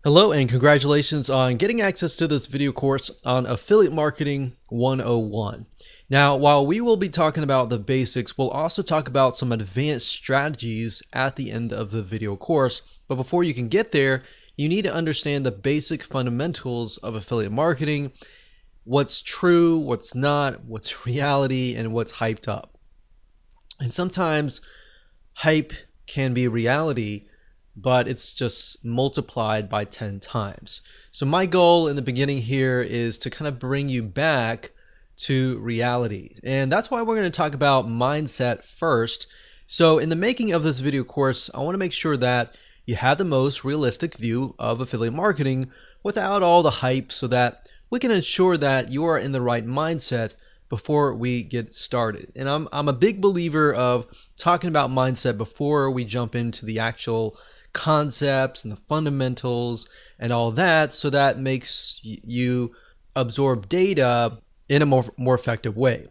Hello and congratulations on getting access to this video course on Affiliate Marketing 101. Now, while we will be talking about the basics, we'll also talk about some advanced strategies at the end of the video course. But before you can get there, you need to understand the basic fundamentals of affiliate marketing, what's true, what's not, what's reality, and what's hyped up. And sometimes hype can be reality, but it's just multiplied by 10 times. So my goal in the beginning here is to kind of bring you back to reality. And that's why we're going to talk about mindset first. So in the making of this video course, I want to make sure that you have the most realistic view of affiliate marketing without all the hype, so that we can ensure that you are in the right mindset before we get started. And I'm a big believer of talking about mindset before we jump into the actual concepts and the fundamentals and all that, so that makes you absorb data in a more effective way.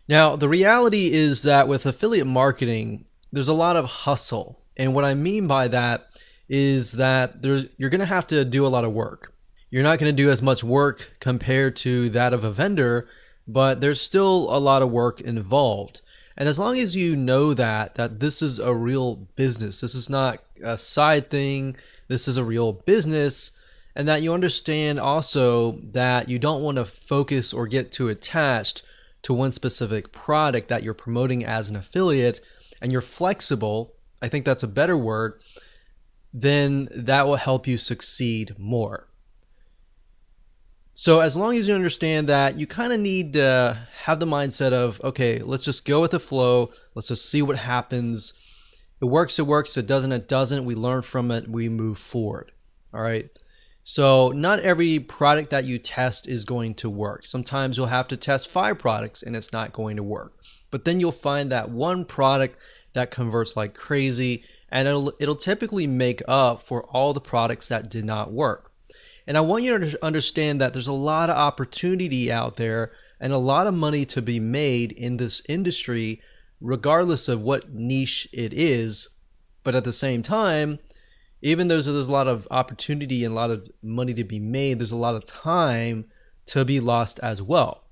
Now, the reality is that with affiliate marketing, there's a lot of hustle. And what I mean by that is that you're going to have to do a lot of work. You're not going to do as much work compared to that of a vendor, but there's still a lot of work involved. And as long as you know that this is a real business, this is not a side thing, this is a real business, and that you understand also that you don't want to focus or get too attached to one specific product that you're promoting as an affiliate, and you're flexible, I think that's a better word, then that will help you succeed more. So as long as you understand that, you kind of need to have the mindset of, okay, let's just go with the flow. Let's just see what happens. It works, it doesn't, it doesn't. We learn from it, we move forward. All right. So not every product that you test is going to work. Sometimes you'll have to test 5 products and it's not going to work. But then you'll find that one product that converts like crazy, and it'll typically make up for all the products that did not work. And I want you to understand that there's a lot of opportunity out there and a lot of money to be made in this industry, regardless of what niche it is. But at the same time, even though there's a lot of opportunity and a lot of money to be made, there's a lot of time to be lost as well.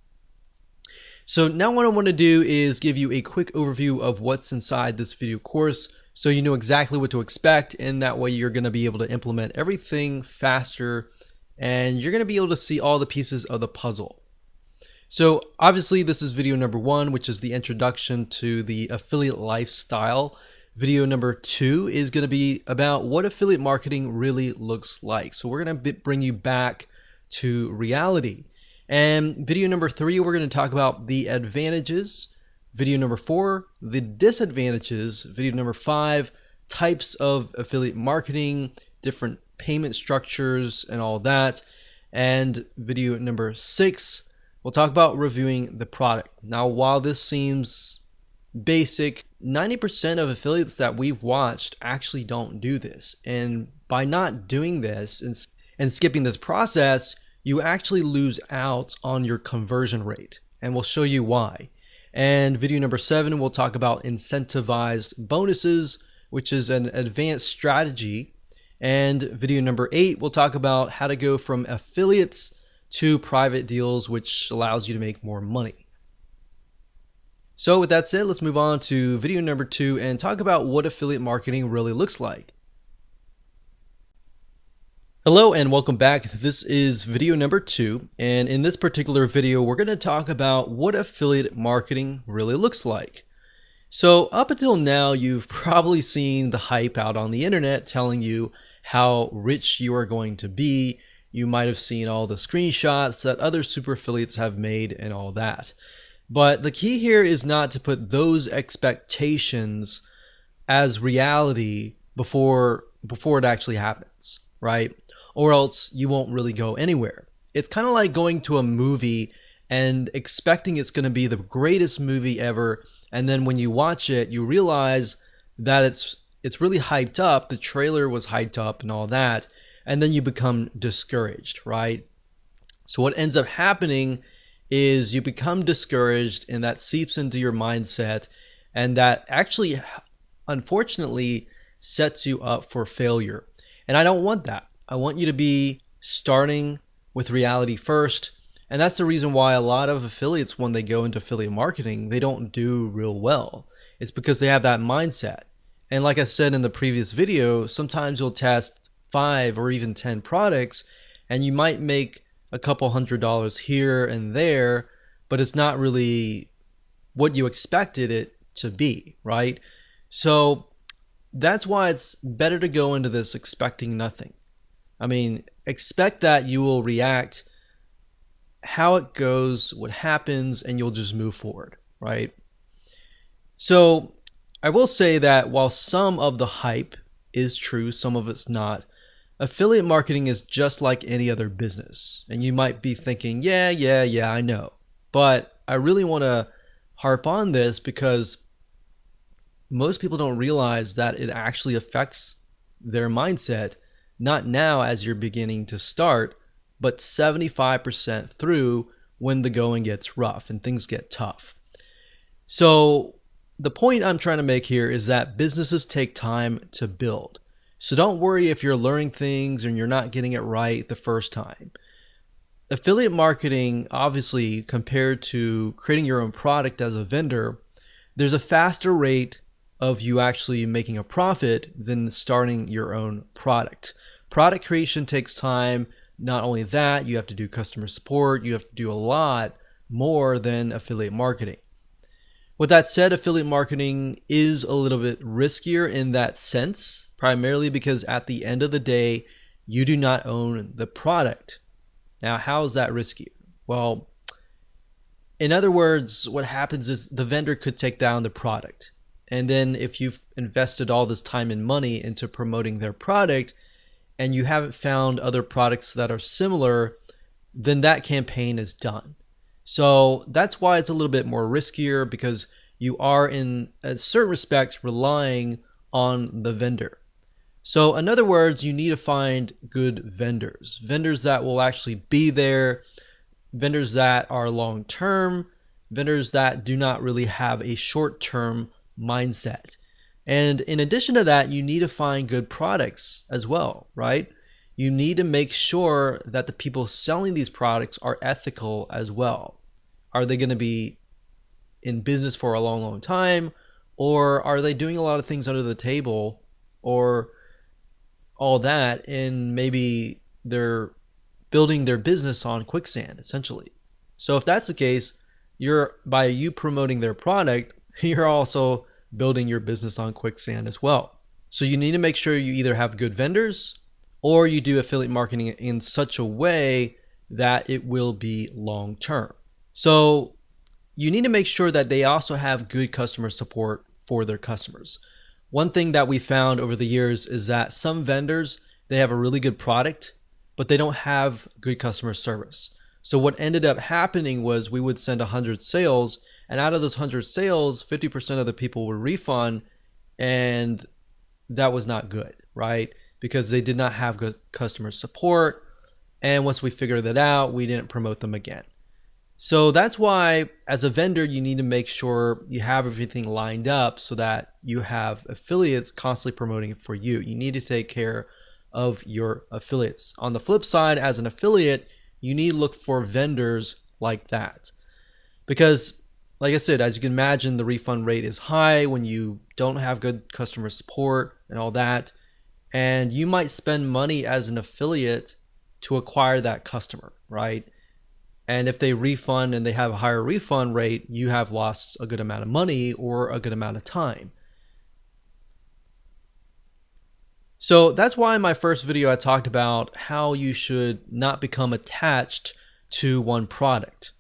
So now what I want to do is give you a quick overview of what's inside this video course, so you know exactly what to expect, and that way you're going to be able to implement everything faster, and you're going to be able to see all the pieces of the puzzle. So obviously this is video number 1, which is the introduction to the affiliate lifestyle. Video number 2 is going to be about what affiliate marketing really looks like. So we're going to bring you back to reality. And video number 3, we're going to talk about the advantages. Video number 4, the disadvantages. Video number 5, types of affiliate marketing, different payment structures and all that. And video number 6, we'll talk about reviewing the product. Now, while this seems basic, 90% of affiliates that we've watched actually don't do this. And by not doing this and skipping this process, you actually lose out on your conversion rate. And we'll show you why. And video number 7, we'll talk about incentivized bonuses, which is an advanced strategy. And video number 8, we'll talk about how to go from affiliates to private deals, which allows you to make more money. So with that said, let's move on to video number 2 and talk about what affiliate marketing really looks like. Hello and welcome back. This is video number 2, and in this particular video, we're going to talk about what affiliate marketing really looks like. So up until now, you've probably seen the hype out on the internet telling you how rich you are going to be. You might have seen all the screenshots that other super affiliates have made and all that. But the key here is not to put those expectations as reality before it actually happens, right? Or else you won't really go anywhere. It's kind of like going to a movie and expecting it's going to be the greatest movie ever, and then when you watch it, you realize that it's really hyped up, the trailer was hyped up and all that, and then you become discouraged, right? So what ends up happening is you become discouraged, and that seeps into your mindset, and that actually, unfortunately, sets you up for failure. And I don't want that. I want you to be starting with reality first. And that's the reason why a lot of affiliates, when they go into affiliate marketing, they don't do real well. It's because they have that mindset. And like I said in the previous video, sometimes you'll test 5 or even 10 products and you might make a couple $100 here and there, but it's not really what you expected it to be, right? So that's why it's better to go into this expecting nothing. I mean, expect that you will react how it goes, what happens, and you'll just move forward, right? So I will say that while some of the hype is true, some of it's not, affiliate marketing is just like any other business. And you might be thinking, yeah, I know. But I really want to harp on this because most people don't realize that it actually affects their mindset, not now as you're beginning to start, but 75% through when the going gets rough and things get tough. So the point I'm trying to make here is that businesses take time to build. So don't worry if you're learning things and you're not getting it right the first time. Affiliate marketing, obviously, compared to creating your own product as a vendor, there's a faster rate of you actually making a profit than starting your own product. Product creation takes time. Not only that, you have to do customer support. You have to do a lot more than affiliate marketing. With that said, affiliate marketing is a little bit riskier in that sense, primarily because at the end of the day, you do not own the product. Now, how is that riskier? Well, in other words, what happens is the vendor could take down the product. And then if you've invested all this time and money into promoting their product, and you haven't found other products that are similar, then that campaign is done. So that's why it's a little bit more riskier, because you are in certain respects relying on the vendor. So in other words, you need to find good vendors that will actually be there, vendors that are long-term, vendors that do not really have a short-term mindset. And in addition to that, you need to find good products as well, right? You need to make sure that the people selling these products are ethical as well. Are they going to be in business for a long, long time? Or are they doing a lot of things under the table or all that, and maybe they're building their business on quicksand, essentially? So if that's the case, by you promoting their product, you're also building your business on quicksand as well. So you need to make sure you either have good vendors or you do affiliate marketing in such a way that it will be long term. So you need to make sure that they also have good customer support for their customers. One thing that we found over the years is that some vendors, they have a really good product, but they don't have good customer service. So what ended up happening was we would send 100 sales, and out of those 100 sales, 50% of the people would refund, and that was not good, right? Because they did not have good customer support. And once we figured that out, we didn't promote them again. So that's why, as a vendor, you need to make sure you have everything lined up so that you have affiliates constantly promoting it for you. You need to take care of your affiliates. On the flip side, as an affiliate, you need to look for vendors like that. Because, like I said, as you can imagine, the refund rate is high when you don't have good customer support and all that. And you might spend money as an affiliate to acquire that customer, right? And if they refund and they have a higher refund rate, you have lost a good amount of money or a good amount of time. So that's why in my first video I talked about how you should not become attached to one product.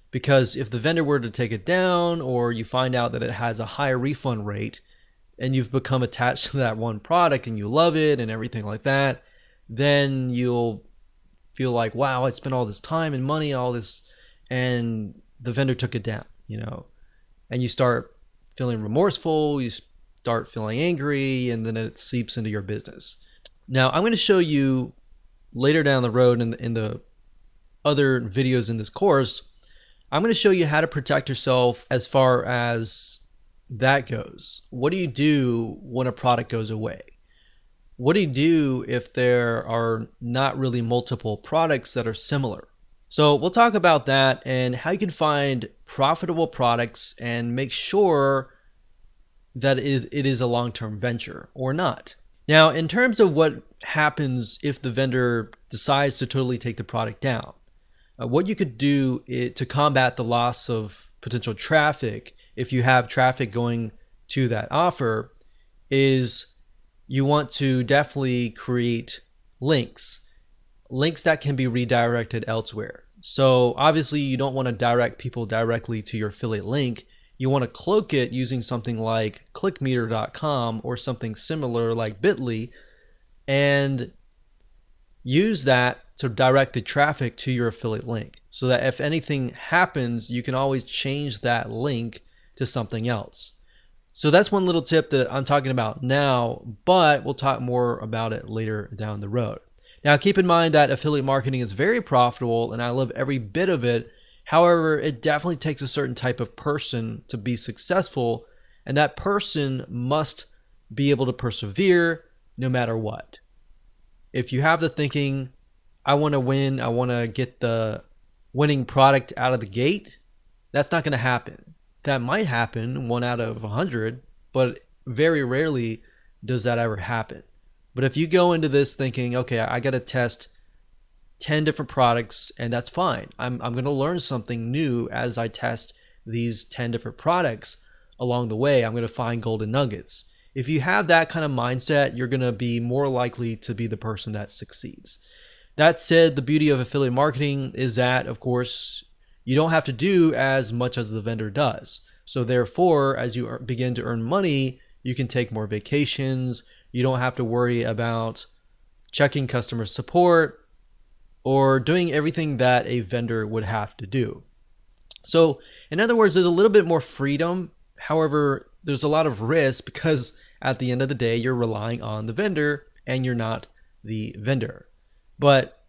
Because if the vendor were to take it down, or you find out that it has a higher refund rate and you've become attached to that one product and you love it and everything like that, then you'll feel like, wow, I spent all this time and money, all this, and the vendor took it down, and you start feeling remorseful, you start feeling angry, and then it seeps into your business. Now, I'm going to show you later down the road in the other videos in this course, I'm going to show you how to protect yourself as far as that goes. What do you do when a product goes away? what do you do if there are not really multiple products that are similar? So we'll talk about that and how you can find profitable products and make sure that it is a long-term venture or not. Now, in terms of what happens if the vendor decides to totally take the product down, what you could do to combat the loss of potential traffic, if you have traffic going to that offer, is you want to definitely create links that can be redirected elsewhere. So obviously you don't want to direct people directly to your affiliate link. You want to cloak it using something like clickmeter.com or something similar like Bitly, and use that to direct the traffic to your affiliate link, so that if anything happens, you can always change that link to something else. So that's one little tip that I'm talking about now, but we'll talk more about it later down the road. Now, keep in mind that affiliate marketing is very profitable and I love every bit of it. However, it definitely takes a certain type of person to be successful, and that person must be able to persevere no matter what. If you have the thinking, I want to win, I want to get the winning product out of the gate, that's not going to happen. That might happen 1 out of 100, but very rarely does that ever happen. But if you go into this thinking, okay, I got to test 10 different products, and that's fine. I'm going to learn something new as I test these 10 different products along the way. I'm going to find golden nuggets. If you have that kind of mindset, you're going to be more likely to be the person that succeeds. That said, the beauty of affiliate marketing is that, of course, you don't have to do as much as the vendor does. So therefore, as you begin to earn money, you can take more vacations. You don't have to worry about checking customer support or doing everything that a vendor would have to do. So in other words, there's a little bit more freedom. However, there's a lot of risk because at the end of the day, you're relying on the vendor and you're not the vendor. But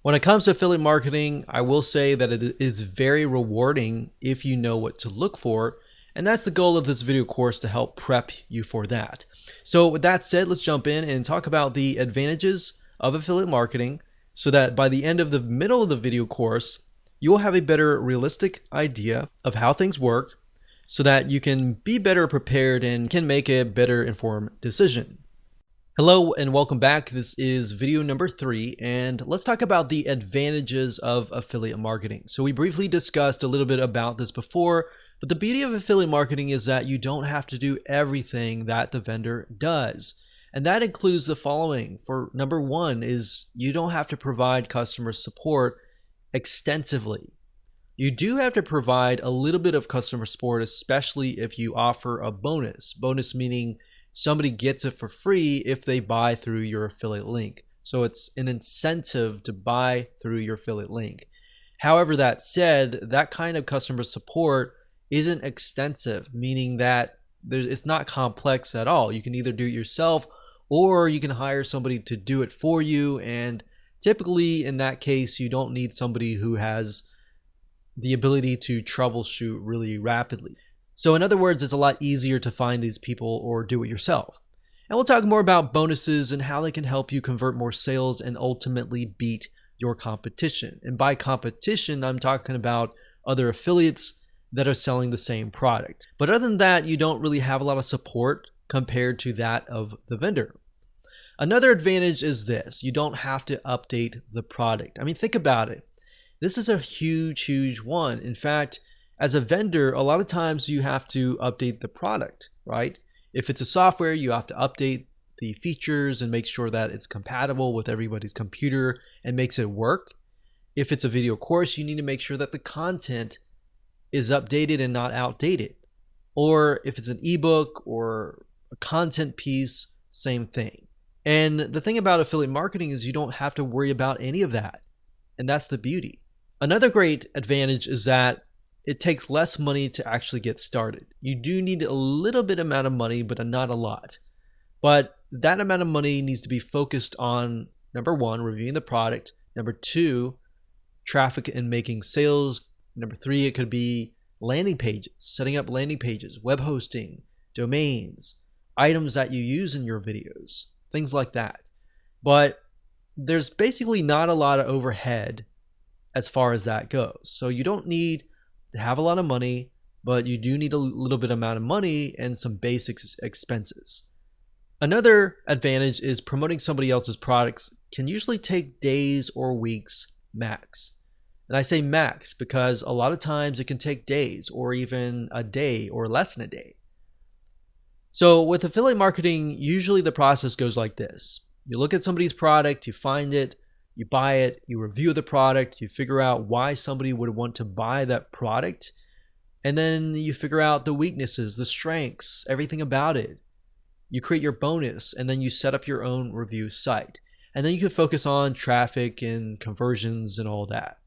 when it comes to affiliate marketing, I will say that it is very rewarding if you know what to look for. And that's the goal of this video course, to help prep you for that. So with that said, let's jump in and talk about the advantages of affiliate marketing, so that by the end of the middle of the video course, you will have a better realistic idea of how things work, so that you can be better prepared and can make a better informed decision. Hello and welcome back. This is video number 3, and let's talk about the advantages of affiliate marketing. So we briefly discussed a little bit about this before, but the beauty of affiliate marketing is that you don't have to do everything that the vendor does. And that includes the following. For number 1 is you don't have to provide customer support extensively. You do have to provide a little bit of customer support, especially if you offer a bonus. Bonus meaning somebody gets it for free if they buy through your affiliate link. So it's an incentive to buy through your affiliate link. However, that said, that kind of customer support isn't extensive, meaning that it's not complex at all. You can either do it yourself or you can hire somebody to do it for you. And typically in that case, you don't need somebody who has the ability to troubleshoot really rapidly. So in other words, it's a lot easier to find these people or do it yourself. And we'll talk more about bonuses and how they can help you convert more sales and ultimately beat your competition. And by competition, I'm talking about other affiliates that are selling the same product. But other than that, you don't really have a lot of support compared to that of the vendor. Another advantage is this: you don't have to update the product. I mean, think about it. This is a huge one. In fact, as a vendor, a lot of times you have to update the product, right? If it's a software, you have to update the features and make sure that it's compatible with everybody's computer and makes it work. If it's a video course, you need to make sure that the content is updated and not outdated. Or if it's an ebook or a content piece, same thing. And the thing about affiliate marketing is you don't have to worry about any of that. And that's the beauty. Another great advantage is that it takes less money to actually get started. You do need a little bit amount of money, but not a lot. But that amount of money needs to be focused on, number 1, reviewing the product. Number 2, traffic and making sales. Number 3, it could be landing pages, setting up landing pages, web hosting, domains, items that you use in your videos. things like that. But there's basically not a lot of overhead as far as that goes. So you don't need to have a lot of money, but you do need a little bit amount of money and some basic expenses. Another advantage is promoting somebody else's products can usually take days or weeks max. And I say max because a lot of times it can take days or even a day or less than a day. So with affiliate marketing, usually the process goes like this. You look at somebody's product, you find it, you buy it, you review the product, you figure out why somebody would want to buy that product, and then you figure out the weaknesses, the strengths, everything about it. You create your bonus, and then you set up your own review site. And then you can focus on traffic and conversions and all that.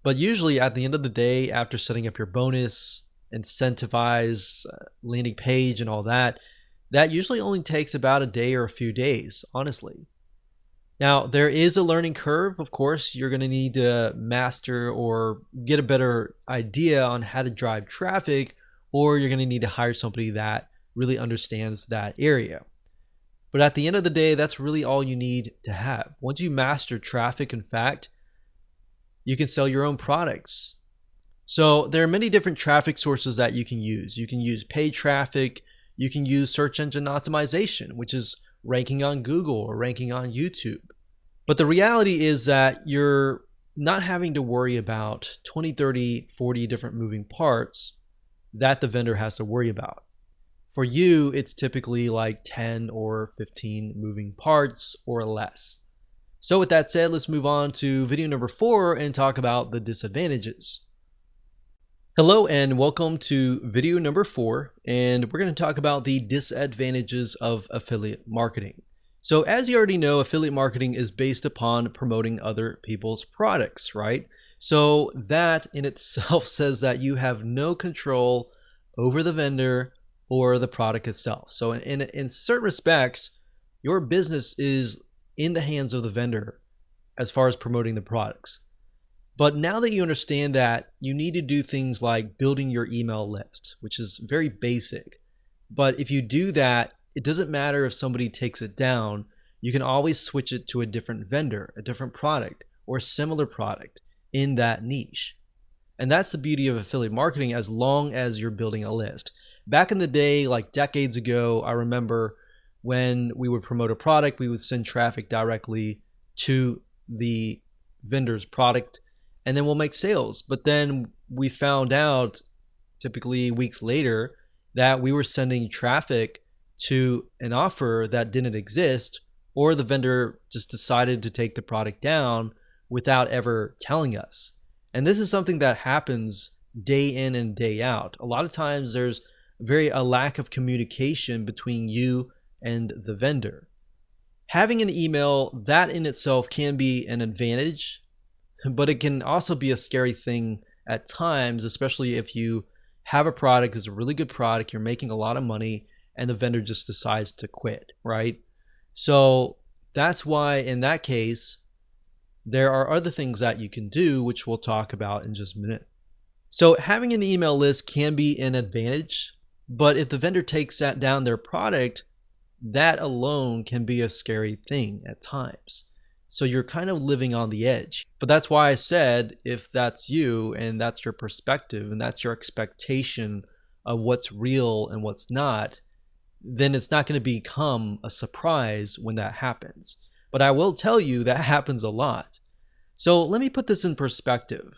But usually at the end of the day, after setting up your bonus, incentivize, landing page and all that, that usually only takes about a day or a few days, honestly. Now, there is a learning curve. Of course, you're going to need to master or get a better idea on how to drive traffic, or you're going to need to hire somebody that really understands that area. But at the end of the day, that's really all you need to have. Once you master traffic, in fact, you can sell your own products. So there are many different traffic sources that you can use. You can use paid traffic. You can use search engine optimization, which is ranking on Google or ranking on YouTube. But the reality is that you're not having to worry about 20, 30, 40 different moving parts that the vendor has to worry about. For you, it's typically like 10 or 15 moving parts or less. So with that said, let's move on to video number 4 and talk about the disadvantages. Hello and welcome to video number 4, and we're going to talk about the disadvantages of affiliate marketing. So as you already know, affiliate marketing is based upon promoting other people's products, right? So that in itself says that you have no control over the vendor or the product itself. So in certain respects, your business is in the hands of the vendor as far as promoting the products. But now that you understand that, you need to do things like building your email list, which is very basic. But if you do that, it doesn't matter if somebody takes it down. You can always switch it to a different vendor, a different product, or a similar product in that niche. And that's the beauty of affiliate marketing as long as you're building a list. Back in the day, like decades ago, I remember when we would promote a product, we would send traffic directly to the vendor's product, and then we'll make sales. But then we found out, typically weeks later, that we were sending traffic to an offer that didn't exist, or the vendor just decided to take the product down without ever telling us. And this is something that happens day in and day out. A lot of times there's a lack of communication between you and the vendor. Having an email, that in itself can be an advantage, but it can also be a scary thing at times, especially if you have a product, it's a really good product, you're making a lot of money, and the vendor just decides to quit, right? So that's why in that case, there are other things that you can do, which we'll talk about in just a minute. So having an email list can be an advantage, but if the vendor takes down their product, that alone can be a scary thing at times. So you're kind of living on the edge. But that's why I said, if that's you and that's your perspective and that's your expectation of what's real and what's not, then it's not going to become a surprise when that happens. But I will tell you that happens a lot. So let me put this in perspective.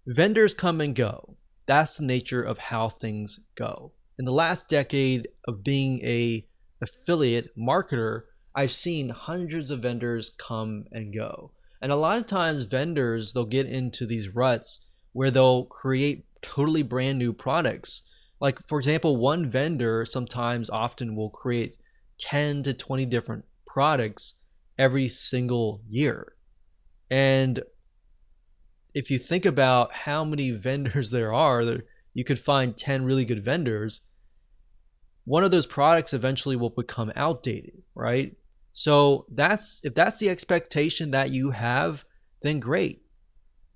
Vendors come and go. That's the nature of how things go. In the last decade of being an affiliate marketer, I've seen hundreds of vendors come and go. And a lot of times vendors, they'll get into these ruts where they'll create totally brand new products. Like, for example, one vendor often will create 10 to 20 different products every single year. And if you think about how many vendors there are, you could find 10 really good vendors. One of those products eventually will become outdated, right? So if that's the expectation that you have, then great.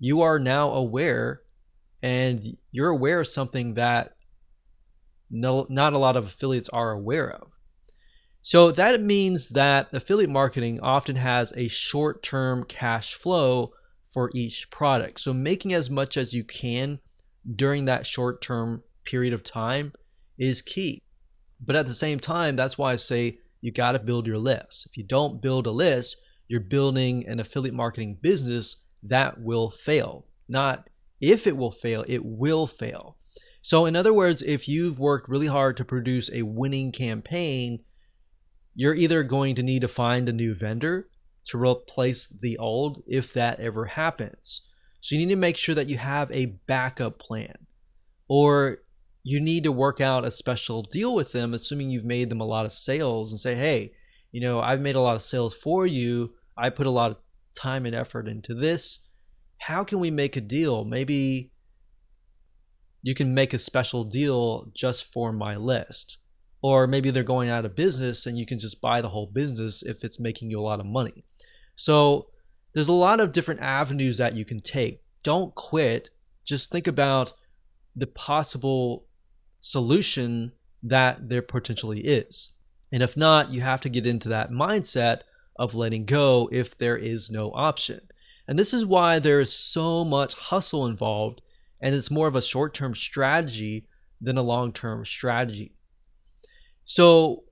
You are now aware, and you're aware of something that not a lot of affiliates are aware of. So that means that affiliate marketing often has a short-term cash flow for each product. So making as much as you can during that short-term period of time is key. But at the same time, that's why I say you got to build your list. If you don't build a list, you're building an affiliate marketing business that will fail. Not if it will fail, it will fail. So in other words, if you've worked really hard to produce a winning campaign, you're either going to need to find a new vendor to replace the old if that ever happens. So you need to make sure that you have a backup plan, or you need to work out a special deal with them, assuming you've made them a lot of sales, and say, hey, I've made a lot of sales for you. I put a lot of time and effort into this. How can we make a deal? Maybe you can make a special deal just for my list. Or maybe they're going out of business and you can just buy the whole business if it's making you a lot of money. So there's a lot of different avenues that you can take. Don't quit. Just think about the possible solution that there potentially is. And if not, you have to get into that mindset of letting go if there is no option. And this is why there is so much hustle involved, and it's more of a short-term strategy than a long-term strategy. So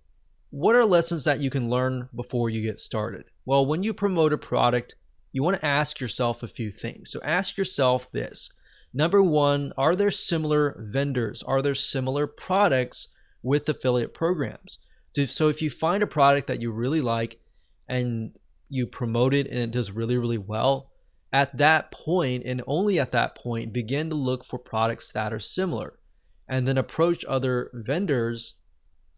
what are lessons that you can learn before you get started? Well, when you promote a product, you want to ask yourself a few things. So ask yourself this. Number one, are there similar vendors? Are there similar products with affiliate programs? So if you find a product that you really like and you promote it and it does really, really well, at that point, and only at that point, begin to look for products that are similar, and then approach other vendors,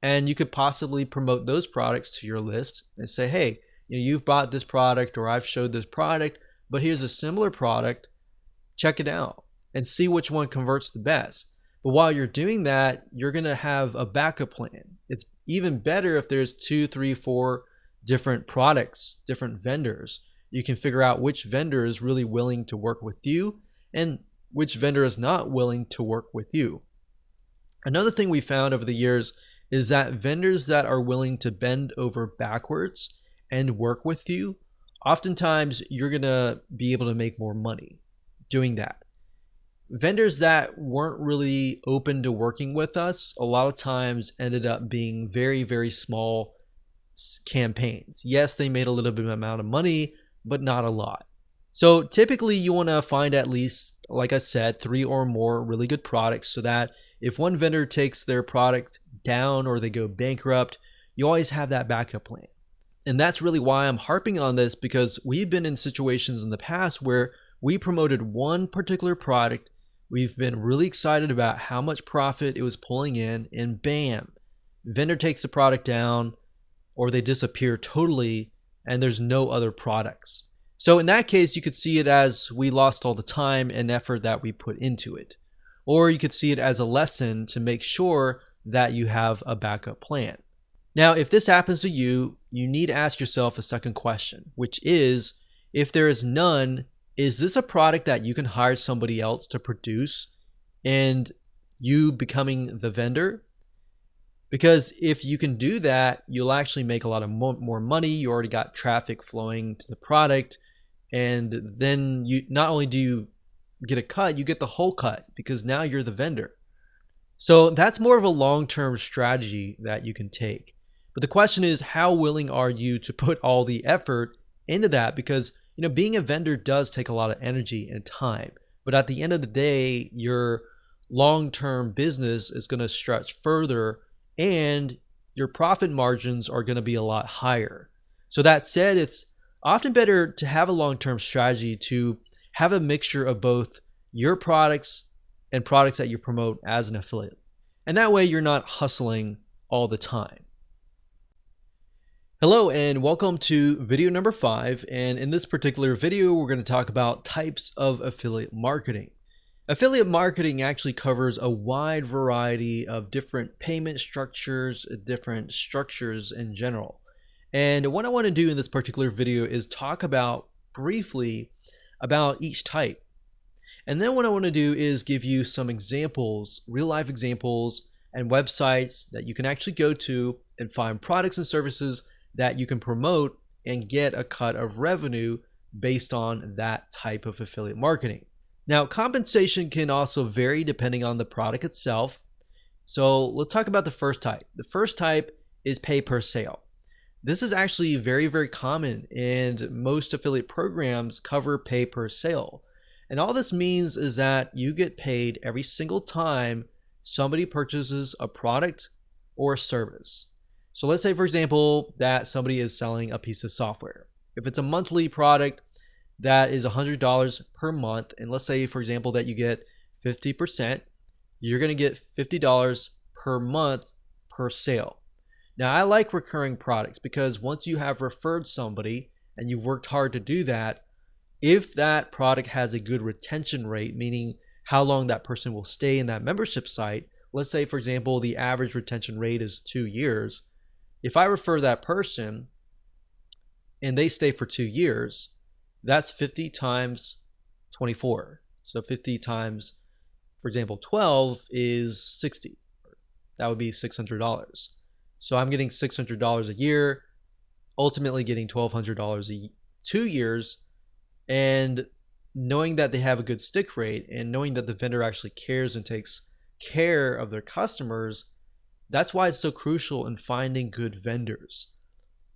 and you could possibly promote those products to your list and say, hey, you've bought this product, or I've showed this product, but here's a similar product. Check it out and see which one converts the best. But while you're doing that, you're going to have a backup plan. It's even better if there's 2, 3, 4 different products, different vendors. You can figure out which vendor is really willing to work with you and which vendor is not willing to work with you. Another thing we found over the years is that vendors that are willing to bend over backwards and work with you, oftentimes you're going to be able to make more money doing that. Vendors that weren't really open to working with us a lot of times ended up being very, very small campaigns. Yes, they made a little bit of amount of money, but not a lot. So typically you want to find at least, like I said, 3 or more really good products, so that if one vendor takes their product down or they go bankrupt, you always have that backup plan. And that's really why I'm harping on this, because we've been in situations in the past where we promoted one particular product. We've been really excited about how much profit it was pulling in, and bam, vendor takes the product down, or they disappear totally, and there's no other products. So in that case, you could see it as we lost all the time and effort that we put into it. Or you could see it as a lesson to make sure that you have a backup plan. Now, if this happens to you, you need to ask yourself a second question, which is, if there is none, is this a product that you can hire somebody else to produce and you becoming the vendor? Because if you can do that, you'll actually make a lot of more money. You already got traffic flowing to the product, and then you not only do you get a cut, you get the whole cut, because now you're the vendor. So that's more of a long-term strategy that you can take. But the question is, how willing are you to put all the effort into that? Because being a vendor does take a lot of energy and time. But at the end of the day, your long-term business is going to stretch further, and your profit margins are going to be a lot higher. So that said, it's often better to have a long-term strategy, to have a mixture of both your products and products that you promote as an affiliate. And that way you're not hustling all the time. Hello and welcome to video number 5. And in this particular video, we're going to talk about types of affiliate marketing. Affiliate marketing actually covers a wide variety of different payment structures, different structures in general. And what I want to do in this particular video is talk about briefly about each type. And then what I want to do is give you some examples, real life examples and websites that you can actually go to and find products and services that you can promote and get a cut of revenue based on that type of affiliate marketing. Now, compensation can also vary depending on the product itself. So let's talk about the first type. The first type is pay per sale. This is actually very, very common, and most affiliate programs cover pay per sale. And all this means is that you get paid every single time somebody purchases a product or a service. So let's say, for example, that somebody is selling a piece of software. If it's a monthly product, that is $100 per month. And let's say, for example, that you get 50%, you're going to get $50 per month per sale. Now, I like recurring products because once you have referred somebody and you've worked hard to do that, if that product has a good retention rate, meaning how long that person will stay in that membership site, let's say, for example, the average retention rate is 2 years. If I refer that person and they stay for 2 years, that's 50 times 24. So 50 times, for example, 12 is 60. That would be $600. So I'm getting $600 a year, ultimately getting $1,200 2 years, and knowing that they have a good stick rate and knowing that the vendor actually cares and takes care of their customers, that's why it's so crucial in finding good vendors.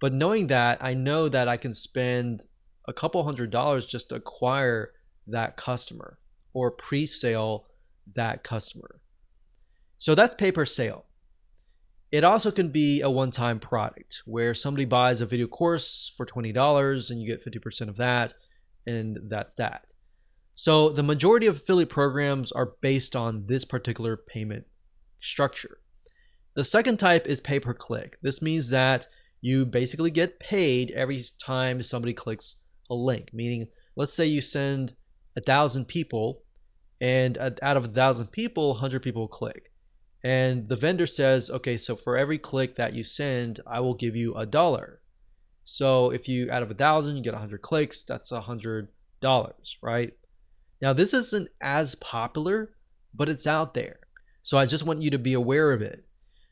But knowing that, I know that I can spend a couple $100s just to acquire that customer or pre-sale that customer. So that's pay per sale. It also can be a one-time product where somebody buys a video course for $20 and you get 50% of that, and that's that. So the majority of affiliate programs are based on this particular payment structure. The second type is pay per click. This means that you basically get paid every time somebody clicks a link, meaning let's say you send 1,000 people and out of 1,000 people, 100 people click. And the vendor says, okay, so for every click that you send, I will give you $1. So if you, out of 1,000, you get 100 clicks, that's $100, right? Now this isn't as popular, but it's out there. So I just want you to be aware of it.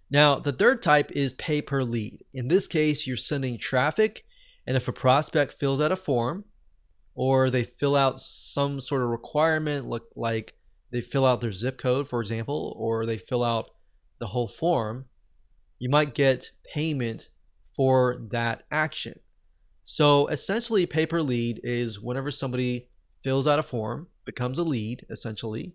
Now, the third type is pay per lead. In this case, you're sending traffic, and if a prospect fills out a form, or they fill out some sort of requirement, like they fill out their zip code, for example, or they fill out the whole form, you might get payment for that action. So essentially, pay per lead is whenever somebody fills out a form, becomes a lead, essentially,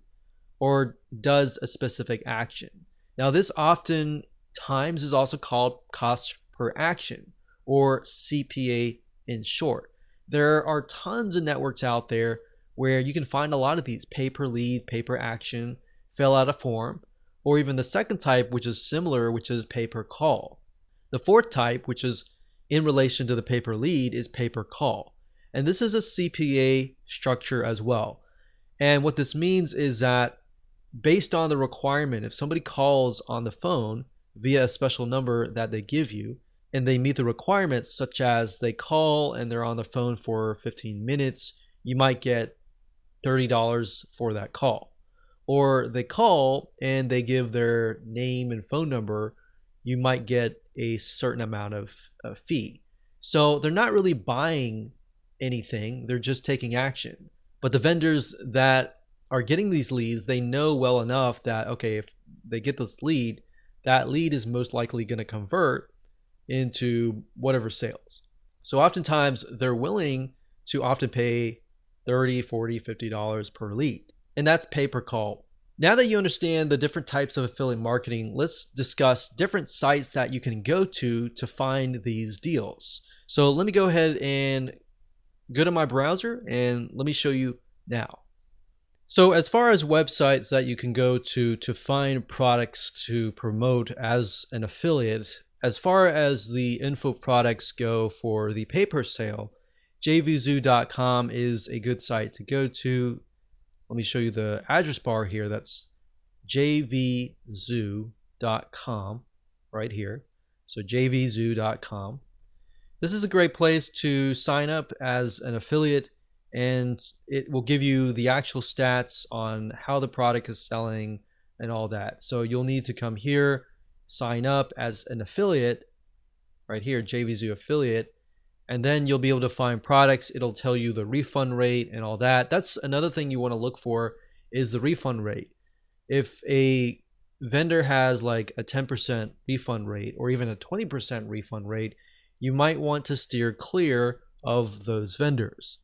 or does a specific action. Now, this often times is also called cost per action, or CPA in short. There are tons of networks out there where you can find a lot of these: pay per lead, pay per action, fill out a form, or even the second type, which is similar, which is pay per call. The fourth type, which is in relation to the pay per lead, is pay per call. And this is a CPA structure as well. And what this means is that based on the requirement, if somebody calls on the phone via a special number that they give you, and they meet the requirements, such as they call and they're on the phone for 15 minutes, you might get $30 for that call. Or they call and they give their name and phone number, you might get a certain amount of fee. So they're not really buying anything, they're just taking action. But the vendors that are getting these leads, they know well enough that, okay, if they get this lead, that lead is most likely going to convert into whatever sales. So oftentimes they're willing to often pay $30, $40, $50 per lead. And that's pay per call. Now that you understand the different types of affiliate marketing, let's discuss different sites that you can go to find these deals. So let me go ahead and go to my browser and let me show you now. So as far as websites that you can go to find products to promote as an affiliate, as far as the info products go for the pay per sale, jvzoo.com is a good site to go to. Let me show you the address bar here. That's jvzoo.com right here. So jvzoo.com. This is a great place to sign up as an affiliate, and it will give you the actual stats on how the product is selling and all that. So you'll need to come here, sign up as an affiliate right here, JVZoo affiliate, and then you'll be able to find products. It'll tell you the refund rate and all that. That's another thing you want to look for, is the refund rate. If a vendor has like a 10% refund rate or even a 20% refund rate, you might want to steer clear of those vendors.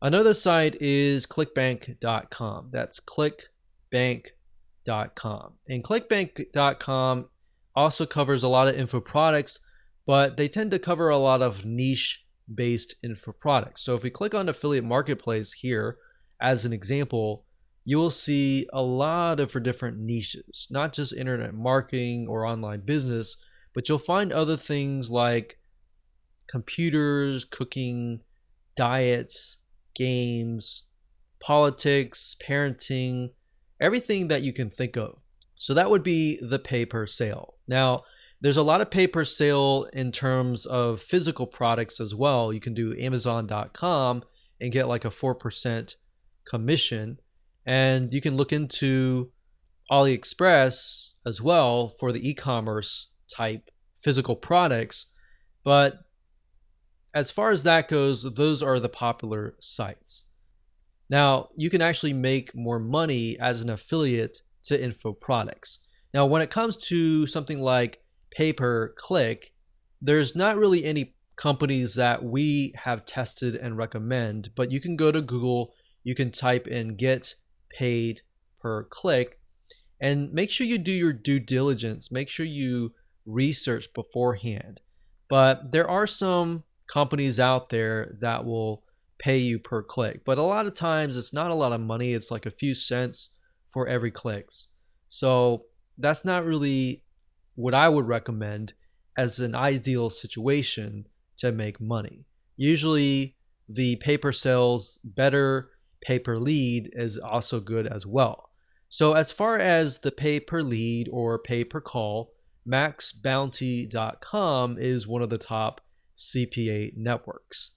Another site is clickbank.com. That's clickbank.com. And clickbank.com also covers a lot of info products, but they tend to cover a lot of niche based info products. So if we click on affiliate marketplace here as an example, you will see a lot of different niches, not just internet marketing or online business, but you'll find other things like computers, cooking, diets, games, politics, parenting, everything that you can think of. So that would be the pay per sale. Now, there's a lot of pay per sale in terms of physical products as well. You can do Amazon.com and get like a 4% commission. And you can look into AliExpress as well for the e-commerce type physical products. But as far as that goes, those are the popular sites. Now, you can actually make more money as an affiliate to info products. Now, when it comes to something like pay-per-click, there's not really any companies that we have tested and recommend, but you can go to Google, you can type in get paid per click, and make sure you do your due diligence. Make sure you research beforehand. But there are some companies out there that will pay you per click, but a lot of times it's not a lot of money. It's like a few cents for every clicks. So that's not really what I would recommend as an ideal situation to make money. Usually the pay per sales, better pay per lead is also good as well. So as far as the pay per lead or pay per call, maxbounty.com is one of the top CPA networks,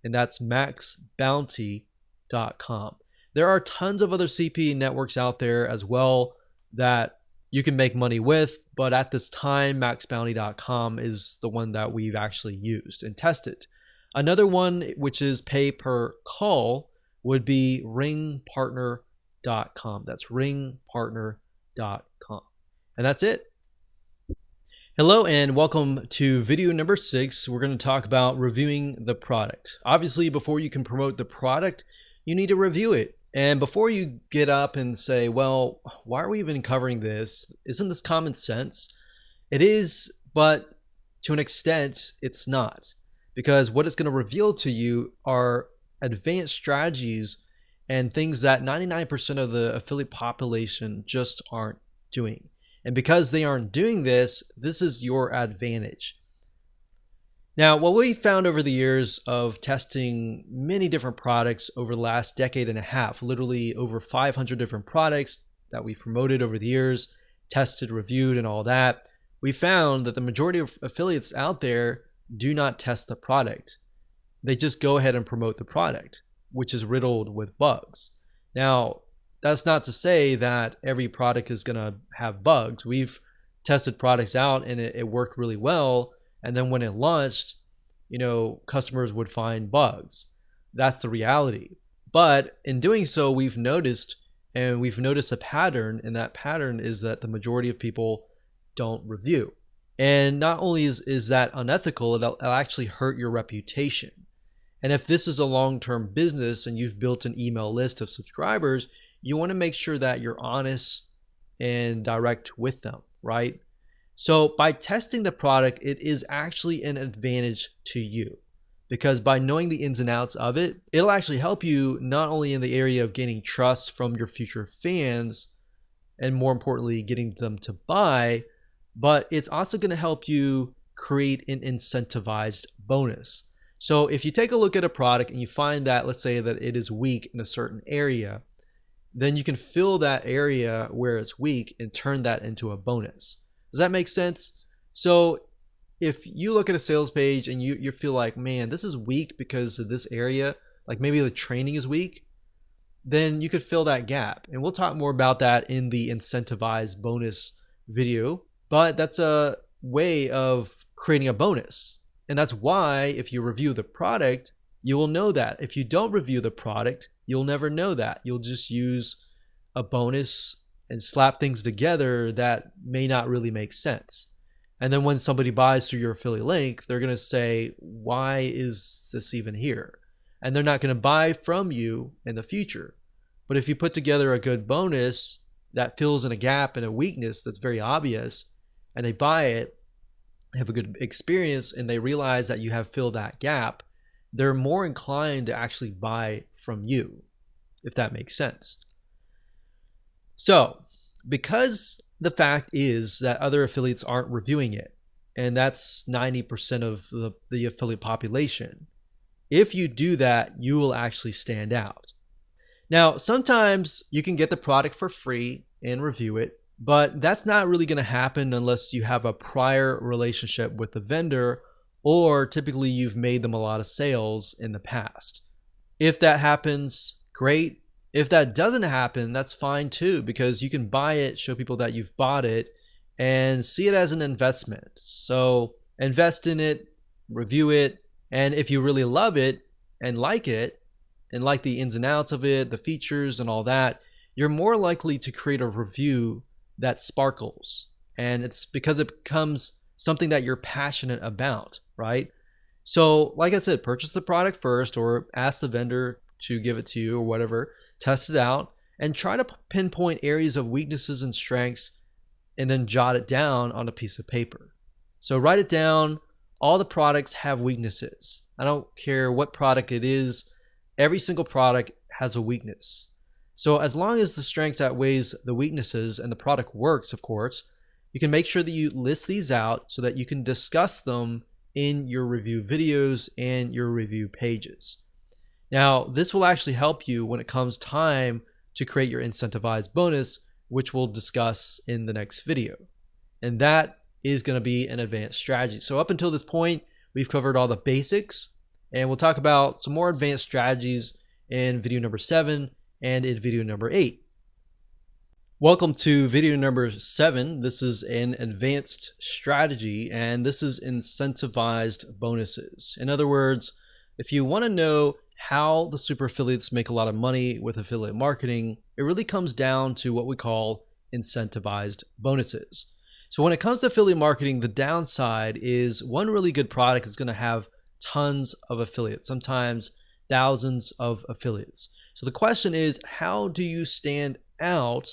and that's maxbounty.com. There are tons of other CPA networks out there as well that you can make money with, but at this time, maxbounty.com is the one that we've actually used and tested. Another one, which is pay per call, would be ringpartner.com. That's ringpartner.com. And that's it. Hello and welcome to video number 6. We're going to talk about reviewing the product. Obviously, before you can promote the product, you need to review it. And before you get up and say, well, why are we even covering this? Isn't this common sense? It is, but to an extent, it's not. Because what it's going to reveal to you are advanced strategies and things that 99% of the affiliate population just aren't doing. And because they aren't doing this, this is your advantage. Now, what we found over the years of testing many different products over the last decade and a half, literally over 500 different products that we promoted over the years, tested, reviewed, and all that, we found that the majority of affiliates out there do not test the product. They just go ahead and promote the product, which is riddled with bugs. Now, that's not to say that every product is going to have bugs. We've tested products out and it worked really well. And then when it launched, customers would find bugs. That's the reality. But in doing so, we've noticed a pattern, and that pattern is that the majority of people don't review. And not only is that unethical, it'll actually hurt your reputation. And if this is a long-term business and you've built an email list of subscribers, you want to make sure that you're honest and direct with them, right? So by testing the product, it is actually an advantage to you, because by knowing the ins and outs of it, it'll actually help you not only in the area of gaining trust from your future fans and more importantly, getting them to buy, but it's also going to help you create an incentivized bonus. So if you take a look at a product and you find that, let's say that it is weak in a certain area, then you can fill that area where it's weak and turn that into a bonus. Does that make sense? So if you look at a sales page and you feel like, man, this is weak because of this area, like maybe the training is weak, then you could fill that gap. And we'll talk more about that in the incentivized bonus video. but that's a way of creating a bonus. And that's why if you review the product, you will know that. If you don't review the product, you'll never know that. You'll just use a bonus and slap things together that may not really make sense. And then when somebody buys through your affiliate link, they're going to say, why is this even here? And they're not going to buy from you in the future. But if you put together a good bonus that fills in a gap and a weakness that's very obvious, and they buy it, have a good experience, and they realize that you have filled that gap, they're more inclined to actually buy from you, if that makes sense. So, because the fact is that other affiliates aren't reviewing it, and that's 90% of the affiliate population, if you do that, you will actually stand out. Now, sometimes you can get the product for free and review it, but that's not really going to happen unless you have a prior relationship with the vendor, or typically you've made them a lot of sales in the past. If that happens, great. If that doesn't happen, that's fine too, because you can buy it, show people that you've bought it, and see it as an investment. So invest in it, review it, and if you really love it and like the ins and outs of it, the features and all that, you're more likely to create a review that sparkles. And it's because it becomes something that you're passionate about, right? So like I said, purchase the product first, or ask the vendor to give it to you or whatever. Test it out and try to pinpoint areas of weaknesses and strengths, and then jot it down on a piece of paper. So write it down. All the products have weaknesses. I don't care what product it is. Every single product has a weakness. So as long as the strengths outweighs the weaknesses and the product works, of course, you can make sure that you list these out so that you can discuss them in your review videos and your review pages. Now, this will actually help you when it comes time to create your incentivized bonus, which we'll discuss in the next video. And that is going to be an advanced strategy. So up until this point, we've covered all the basics, and we'll talk about some more advanced strategies in video number 7 and in video number 8. Welcome to video number 7. This is an advanced strategy, and this is incentivized bonuses. In other words, if you want to know how the super affiliates make a lot of money with affiliate marketing, it really comes down to what we call incentivized bonuses. So when it comes to affiliate marketing, the downside is one really good product is going to have tons of affiliates, sometimes thousands of affiliates. So the question is, how do you stand out,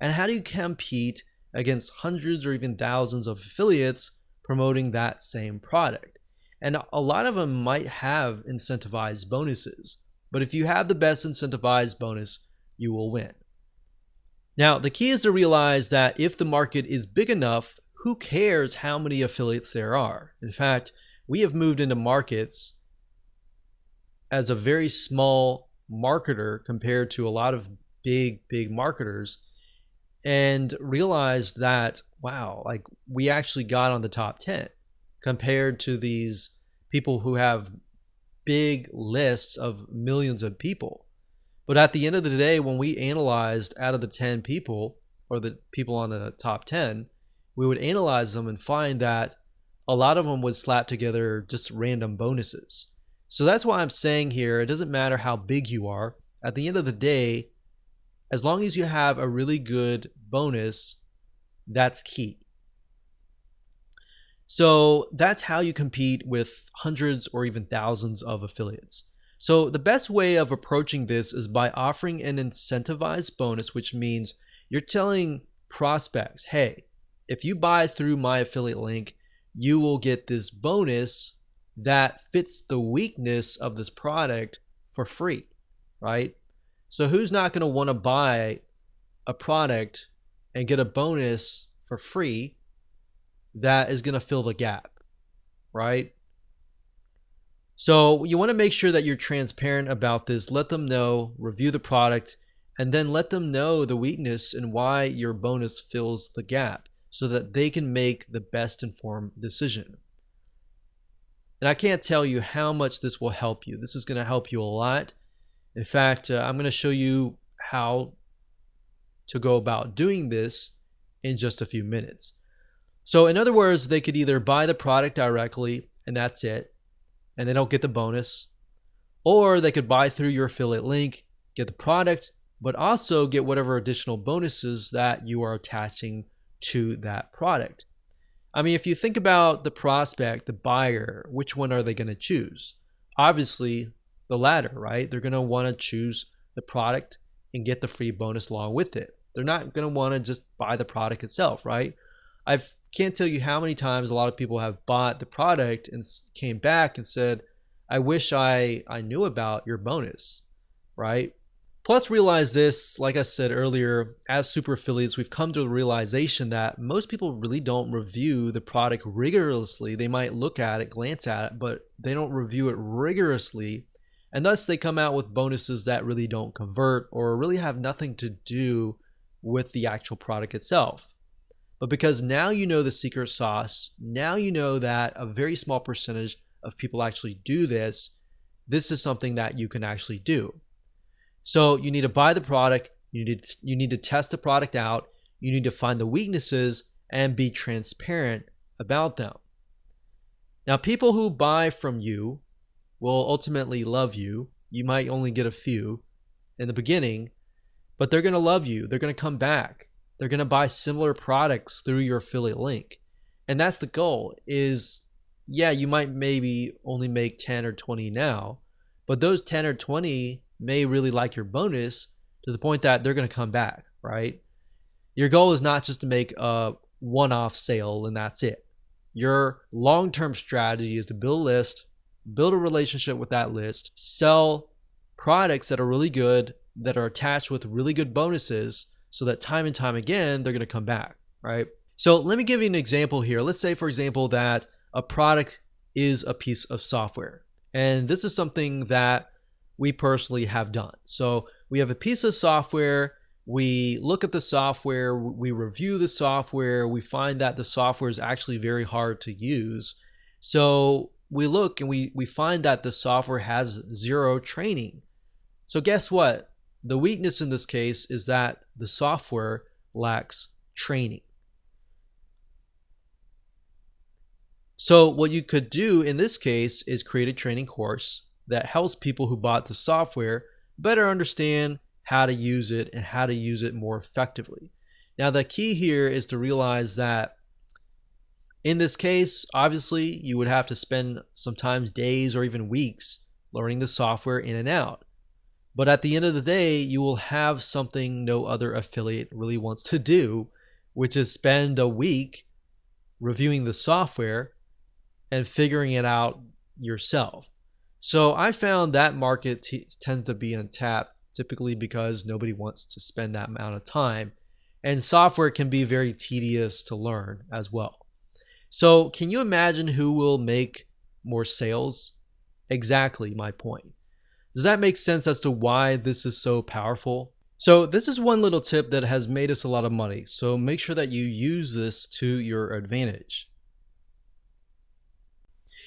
and how do you compete against hundreds or even thousands of affiliates promoting that same product? And a lot of them might have incentivized bonuses, but if you have the best incentivized bonus, you will win. Now, the key is to realize that if the market is big enough, who cares how many affiliates there are? In fact, we have moved into markets as a very small marketer compared to a lot of big marketers, and realized that, wow, like we actually got on the top 10 compared to these people who have big lists of millions of people. But at the end of the day, when we analyzed out of the 10 people, or the people on the top 10, we would analyze them and find that a lot of them would slap together just random bonuses. So that's why I'm saying here, it doesn't matter how big you are. At the end of the day, as long as you have a really good bonus, that's key. So that's how you compete with hundreds or even thousands of affiliates. So the best way of approaching this is by offering an incentivized bonus, which means you're telling prospects, hey, if you buy through my affiliate link, you will get this bonus that fits the weakness of this product for free, right? So who's not going to want to buy a product and get a bonus for free that is going to fill the gap, right? So you want to make sure that you're transparent about this. Let them know, review the product, and then let them know the weakness and why your bonus fills the gap so that they can make the best informed decision. And I can't tell you how much this will help you. This is going to help you a lot. In fact, I'm going to show you how to go about doing this in just a few minutes. So in other words, they could either buy the product directly and that's it, and they don't get the bonus, or they could buy through your affiliate link, get the product, but also get whatever additional bonuses that you are attaching to that product. I mean, if you think about the prospect, the buyer, which one are they going to choose? Obviously, the latter, right? They're going to want to choose the product and get the free bonus along with it. They're not going to want to just buy the product itself, right? I can't tell you how many times a lot of people have bought the product and came back and said, I wish I knew about your bonus, right? Plus, realize this, like I said earlier, as super affiliates, we've come to the realization that most people really don't review the product rigorously. They might look at it, glance at it, but they don't review it rigorously. And thus, they come out with bonuses that really don't convert or really have nothing to do with the actual product itself. But because now you know the secret sauce, now you know that a very small percentage of people actually do this, this is something that you can actually do. So you need to buy the product, you need to test the product out, you need to find the weaknesses and be transparent about them. Now, people who buy from you will ultimately love you. You might only get a few in the beginning, but they're going to love you. They're going to come back. They're going to buy similar products through your affiliate link. And that's the goal is, yeah, you might maybe only make 10 or 20 now, but those 10 or 20 may really like your bonus to the point that they're going to come back, right? Your goal is not just to make a one-off sale and that's it. Your long-term strategy is to build a list, build a relationship with that list, sell products that are really good, that are attached with really good bonuses, so that time and time again, they're going to come back, right? So let me give you an example here. Let's say, for example, that a product is a piece of software. And this is something that we personally have done. So we have a piece of software, we look at the software, we review the software, we find that the software is actually very hard to use. So we look and we find that the software has zero training. So guess what? The weakness in this case is that the software lacks training. So what you could do in this case is create a training course that helps people who bought the software better understand how to use it and how to use it more effectively. Now, the key here is to realize that in this case, obviously, you would have to spend sometimes days or even weeks learning the software in and out. But at the end of the day, you will have something no other affiliate really wants to do, which is spend a week reviewing the software and figuring it out yourself. So I found that market tends to be untapped, typically because nobody wants to spend that amount of time. And software can be very tedious to learn as well. So can you imagine who will make more sales? Exactly my point. Does that make sense as to why this is so powerful? So this is one little tip that has made us a lot of money. So make sure that you use this to your advantage.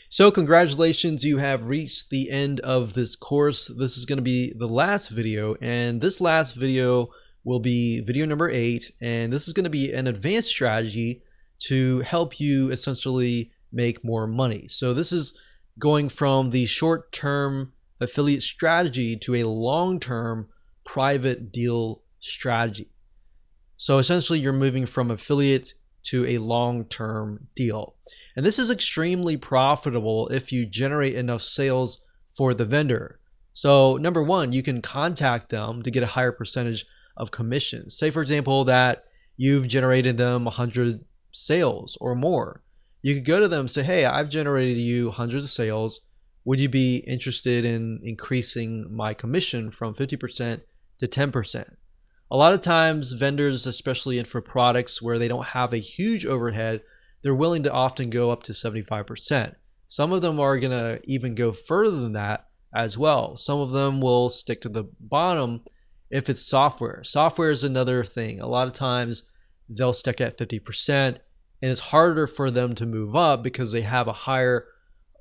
So congratulations, you have reached the end of this course. This is going to be the last video, and this last video will be video number 8, and this is going to be an advanced strategy to help you essentially make more money. So this is going from the short-term affiliate strategy to a long-term private deal strategy. So essentially you're moving from affiliate to a long-term deal. And this is extremely profitable if you generate enough sales for the vendor. So number one, you can contact them to get a higher percentage of commission. Say for example that you've generated them 100 sales or more. You could go to them and say, hey, I've generated you hundreds of sales. Would you be interested in increasing my commission from 50% to 10%? A lot of times vendors, especially for products where they don't have a huge overhead, they're willing to often go up to 75%. Some of them are going to even go further than that as well. Some of them will stick to the bottom if it's software. Software is another thing. A lot of times they'll stick at 50%, and it's harder for them to move up because they have a higher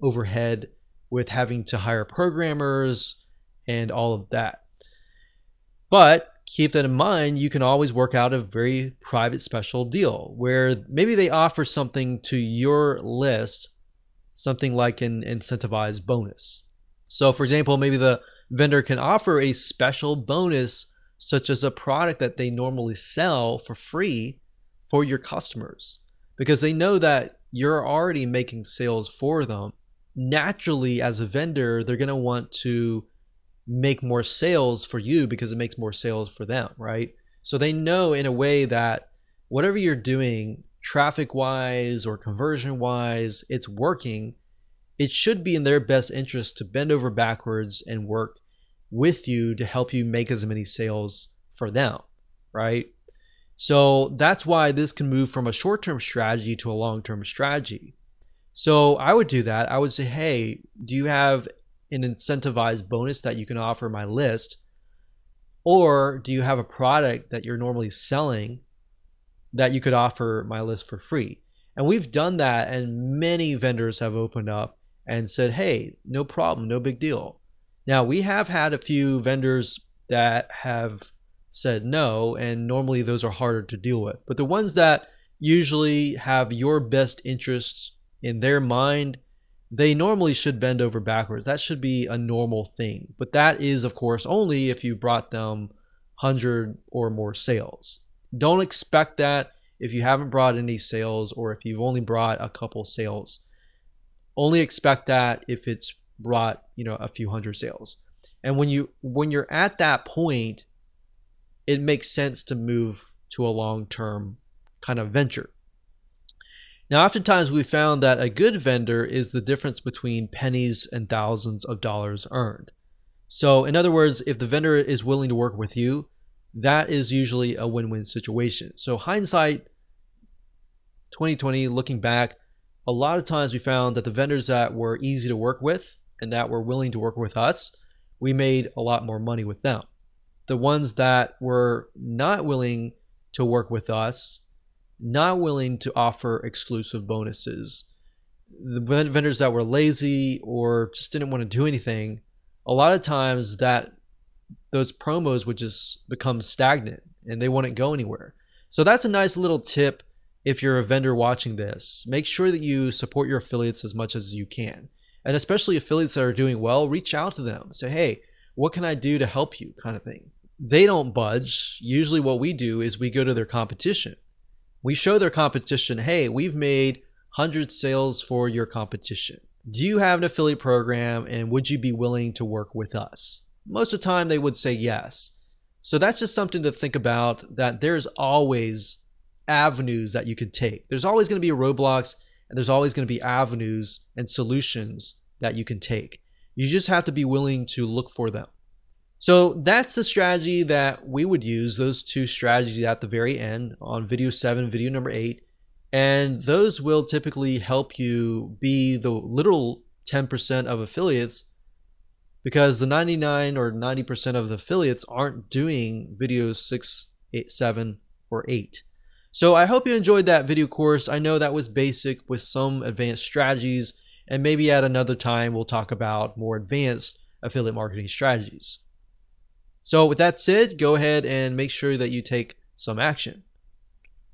overhead with having to hire programmers and all of that. But keep that in mind, you can always work out a very private special deal where maybe they offer something to your list, something like an incentivized bonus. So for example, maybe the vendor can offer a special bonus, such as a product that they normally sell for free for your customers, because they know that you're already making sales for them. Naturally, as a vendor, they're going to want to make more sales for you because it makes more sales for them, right? So they know in a way that whatever you're doing, traffic wise or conversion wise, it's working. It should be in their best interest to bend over backwards and work with you to help you make as many sales for them, right? So that's why this can move from a short-term strategy to a long-term strategy. So I would do that. I would say, hey, do you have an incentivized bonus that you can offer my list? Or do you have a product that you're normally selling that you could offer my list for free? And we've done that, and many vendors have opened up and said, hey, no problem, no big deal. Now, we have had a few vendors that have said no, and normally those are harder to deal with. But the ones that usually have your best interests in their mind, they normally should bend over backwards. That should be a normal thing. But that is, of course, only if you brought them 100 or more sales. Don't expect that if you haven't brought any sales, or if you've only brought a couple sales. Only expect that if it's brought, a few hundred sales. And when you're at that point, it makes sense to move to a long-term kind of venture. Now, oftentimes we found that a good vendor is the difference between pennies and thousands of dollars earned. So in other words, if the vendor is willing to work with you, that is usually a win-win situation. So hindsight 2020, looking back, a lot of times we found that the vendors that were easy to work with and that were willing to work with us, we made a lot more money with them. The ones that were not willing to work with us, not willing to offer exclusive bonuses, the vendors that were lazy or just didn't want to do anything, a lot of times that those promos would just become stagnant and they wouldn't go anywhere. So that's a nice little tip. If you're a vendor watching this, make sure that you support your affiliates as much as you can. And especially affiliates that are doing well, reach out to them. Say, hey, what can I do to help you, kind of thing. They don't budge. Usually what we do is we go to their competition. We show their competition, hey, we've made 100 sales for your competition. Do you have an affiliate program, and would you be willing to work with us? Most of the time they would say yes. So that's just something to think about, that there's always avenues that you could take. There's always going to be roadblocks, and there's always going to be avenues and solutions that you can take. You just have to be willing to look for them. So that's the strategy that we would use, those two strategies at the very end on video 7, video number 8. And those will typically help you be the literal 10% of affiliates, because the 99 or 90% of the affiliates aren't doing videos 6, 8, 7, or 8. So I hope you enjoyed that video course. I know that was basic with some advanced strategies, and maybe at another time we'll talk about more advanced affiliate marketing strategies. So with that said, go ahead and make sure that you take some action.